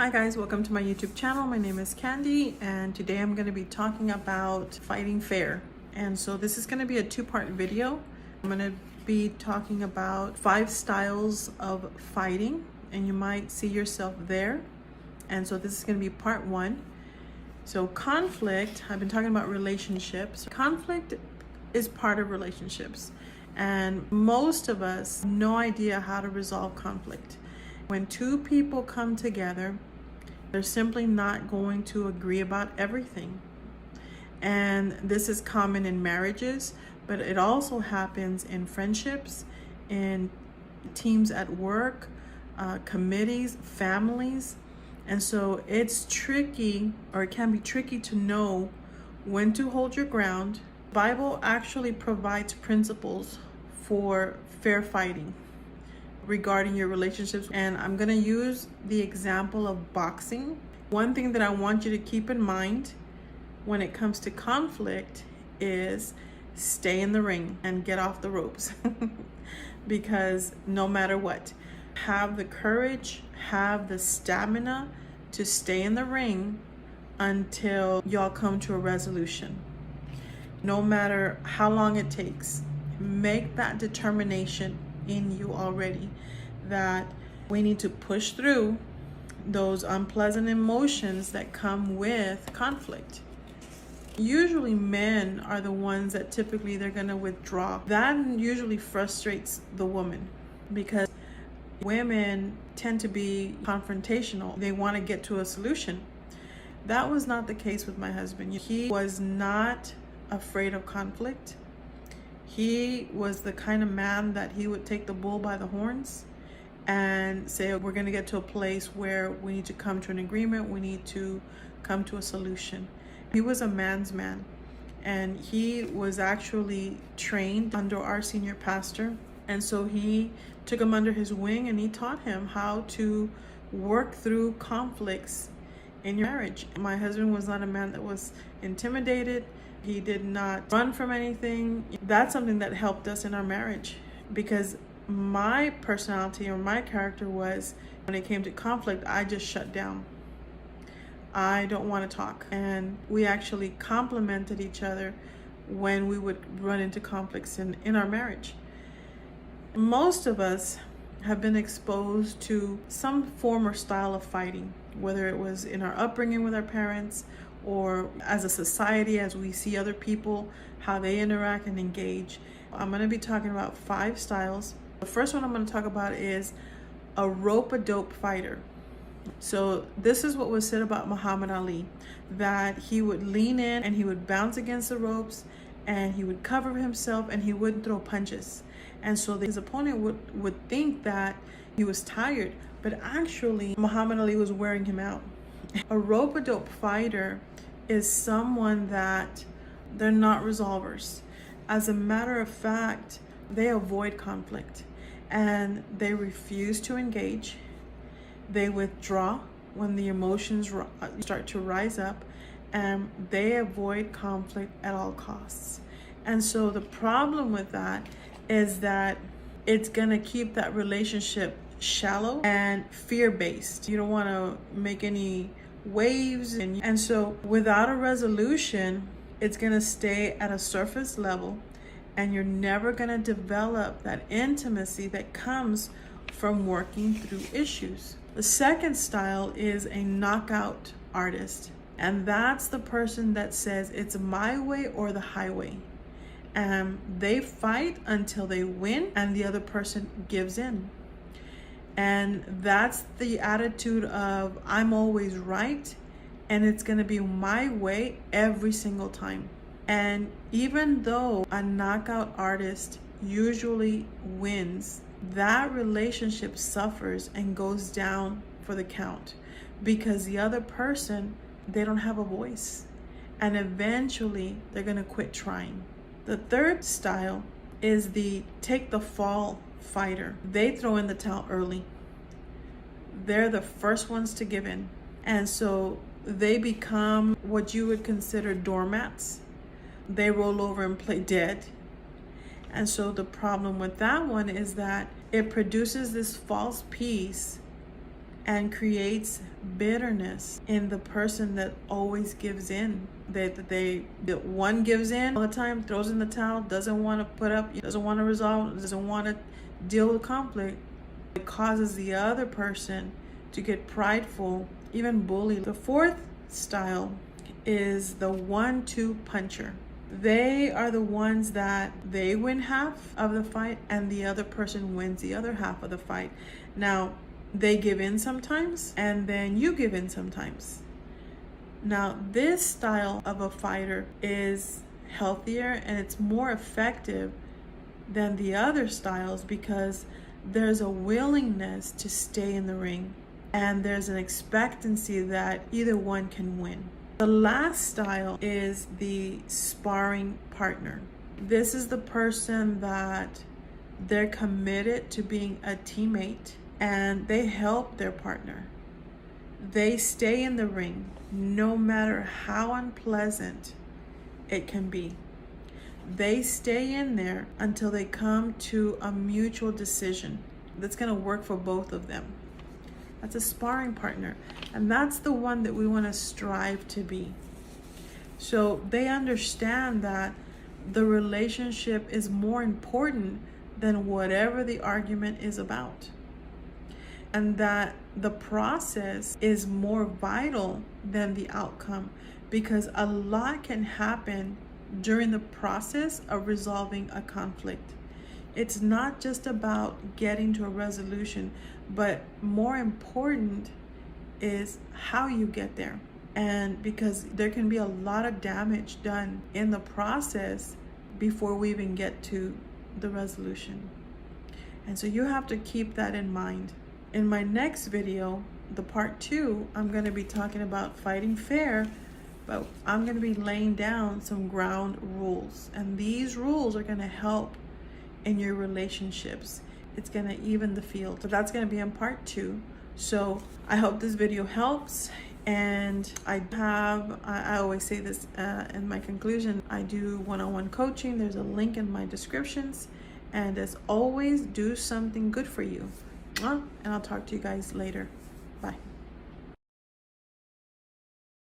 Hi guys, welcome to my YouTube channel. My name is Candy and today I'm going to be talking about fighting fair. And so this is going to be a two-part video. I'm going to be talking about 5 styles of fighting and you might see yourself there. And so this is going to be part 1. So conflict, I've been talking about relationships. Conflict is part of relationships and most of us have no idea how to resolve conflict. When two people come together, they're simply not going to agree about everything. And this is common in marriages, but it also happens in friendships, in teams at work, committees, families. And so it's tricky, or it can be tricky to know when to hold your ground. The Bible actually provides principles for fair fighting regarding your relationships, and I'm going to use the example of boxing. One thing that I want you to keep in mind when it comes to conflict is stay in the ring and get off the ropes because no matter what, have the courage, have the stamina to stay in the ring until y'all come to a resolution. No matter how long it takes, make that determination in you already that we need to push through those unpleasant emotions that come with conflict. Usually men are the ones that typically they're going to withdraw. That usually frustrates the woman because women tend to be confrontational. They want to get to a solution. That was not the case with my husband. He was not afraid of conflict. He was the kind of man that he would take the bull by the horns and say, we're going to get to a place where we need to come to an agreement. We need to come to a solution. He was a man's man, and he was actually trained under our senior pastor. And so he took him under his wing and he taught him how to work through conflicts in your marriage. My husband was not a man that was intimidated. He did not run from anything. That's something that helped us in our marriage because my personality or my character was, when it came to conflict, I just shut down. I don't want to talk. And we actually complemented each other when we would run into conflicts in our marriage. Most of us have been exposed to some form or style of fighting, whether it was in our upbringing with our parents or as a society, as we see other people, how they interact and engage. I'm going to be talking about 5 styles. The first one I'm going to talk about is a rope-a-dope fighter. So this is what was said about Muhammad Ali, that he would lean in and he would bounce against the ropes and he would cover himself and he wouldn't throw punches. And so his opponent would think that he was tired, but actually Muhammad Ali was wearing him out. A rope-a-dope fighter is someone that they're not resolvers. As a matter of fact, they avoid conflict and they refuse to engage. They withdraw when the emotions start to rise up, and they avoid conflict at all costs. And so the problem with that is that it's gonna keep that relationship shallow and fear-based. You don't want to make any waves, and so without a resolution, it's going to stay at a surface level, and you're never going to develop that intimacy that comes from working through issues. The second style is a knockout artist, and that's the person that says it's my way or the highway. And they fight until they win and the other person gives in. And that's the attitude of I'm always right and it's going to be my way every single time. And even though a knockout artist usually wins, that relationship suffers and goes down for the count because the other person, they don't have a voice. And eventually they're going to quit trying. The third style is the take the fall fighter. They throw in the towel early. They're the first ones to give in. And so they become what you would consider doormats. They roll over and play dead. And so the problem with that one is that it produces this false peace and creates bitterness in the person that always gives in. That one gives in all the time, throws in the towel, doesn't want to put up, doesn't want to resolve, doesn't want to deal with conflict. It causes the other person to get prideful, even bully. The fourth style is the 1-2 puncher. They are the ones that they win half of the fight and the other person wins the other half of the fight. Now, they give in sometimes and then you give in sometimes. Now, this style of a fighter is healthier and it's more effective than the other styles because there's a willingness to stay in the ring and there's an expectancy that either one can win. The last style is the sparring partner. This is the person that they're committed to being a teammate and they help their partner. They stay in the ring no matter how unpleasant it can be. They stay in there until they come to a mutual decision that's going to work for both of them. That's a sparring partner. And that's the one that we want to strive to be. So they understand that the relationship is more important than whatever the argument is about. And that the process is more vital than the outcome because a lot can happen during the process of resolving a conflict. It's not just about getting to a resolution, but more important is how you get there. And because there can be a lot of damage done in the process before we even get to the resolution. And so you have to keep that in mind. In my next video, the part 2, I'm going to be talking about fighting fair, but I'm going to be laying down some ground rules. And these rules are going to help in your relationships. It's going to even the field. So that's going to be in part 2. So I hope this video helps. And I always say this in my conclusion, I do one-on-one coaching. There's a link in my descriptions. And as always, do something good for you. And I'll talk to you guys later. Bye.